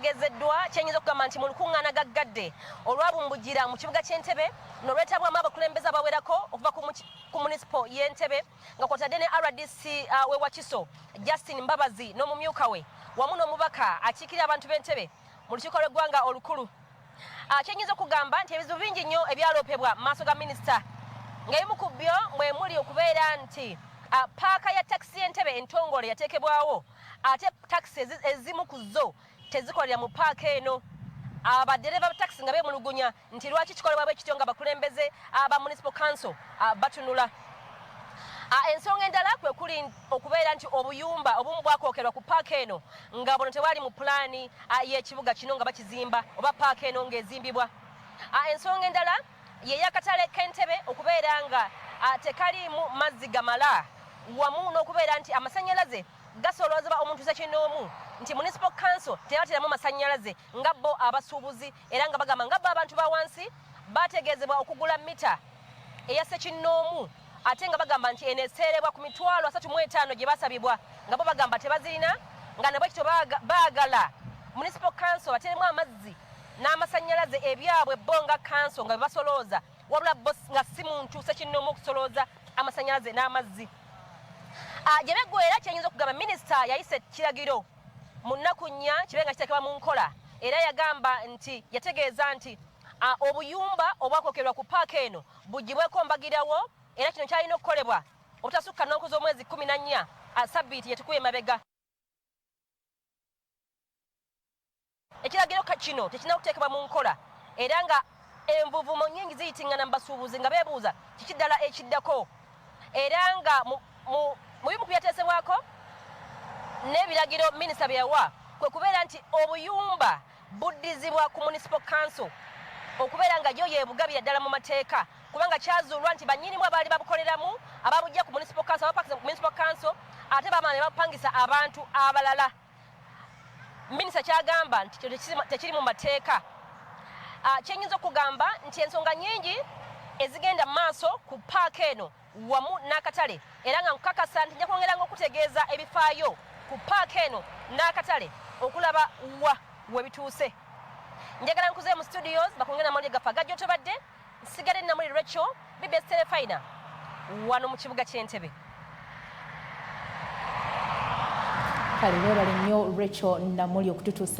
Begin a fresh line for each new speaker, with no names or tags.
kitegeezeddwa kyenyinza okugamba nti mu lukuŋŋaana gaggadde olwabumbujira mu kibuga ky'Entebbe n'olwetabwamu abakulembeze abawerako okuva ku municipal y'Entebbe nga kw'otadde ne RDC we Wakiso Justin Mbabazi n'omumyuka we wamu n'omubaka akiikirira abantu b'Entebbe mu lukiiko lw'eggwanga olukulu. Kyenyinza okugamba nti ebizibu bingi nnyo ebyaloopebwa mu maaso ga minisita ng'ebimu ku byo mwe muli okubeera nti paaka ya takisi y'Entebbe entongole yateekebwawo ate takisi ezimu ku zo tezikolera mu paaka eno. Baddereeva ba takisi nga beemulugunya nti lwaki kikolebwa bwe kityo nga bakulembeze aba municipal council batunula. Ensonga endala kwe kuli okubeera nti obuyumba obumu bwakookerwa ku paaka eno nga bono tewali mu pulaani y'ekibuga kino nga bakizimba oba paaka eno ng'ezimbibwa. Ensonga endala ye y'akatale k'Entebbe okubeera nga tekaliimu mazzi gamala wamu n'okubeera nti amasannyalaze gasoloozebwa omuntu ssekinnoomu nti municipal council tebateramu masannyalaze nga bo abasuubuzi era nga bagamba nga bo abantu ba wansi bategeezebwa okugula mita eya ssekinnoomu ate nga bagamba nti eneeseerebwa ku mitwalo 35 gye basabibwa nga bo bagamba tebazirina nga nabwe kityo baagala municipal council bateremu amazzi n'amasannyalaze ebyabwe bo nga council nga bebasolooza wabula bo nga si muntu ssekinnoomu okusolooza amasannyalaze n'amazzi. Gye beggwera kyenyinza okugamba minisita yayise kiragiro mu nnaku nnya kibe nga kiteekebwa mu nkola era yagamba nti yategeeza nti obuyumba obwakookerwa ku paaka eno buggyibweko mbagirawo era kino kyalina okukolebwa obutasukka nnaku z'omwezi 14 sabbiiti yetukuye mabega. Ekiragiro kino tekirina kuteekebwa mu nkola era nga envuvumo nnyingi ziyitingana mu basuubuzi nga beebuuza kiki ddala ekiddako era nga mu bimu ku byateesebwako n'ebiragiro minisita bye yawa kwe kubeera nti obuyumba buddizibwa ku municipal council okubeera nga yo yeebugabira ddala mu mateeka kubanga kyazuulwa nti bannyinimu abaali babukoleramu ababujja ku municipal council abapakisa ku municipal council ate baamala ne bapangisa abantu abalala. Minisita kyagamba nti tekiri mu mateeka. Kyenyinza okugamba nti ensonga nnyingi ezigenda maaso ku paaka eno wamu n'akatale era nga nkukakasa nti nja kwongeranga okutegeeza ebifaayo ku paaka eno n'akatale okulaba we bituuse. Njagala nkuze mu studios bakwongera amawulire gaffe agajja otobadde nsigale namuli Rachel BBS Terefayina wano mu kibuga ky'Entebbe.
Kale weebale nnyo Rachel namuli okututuusa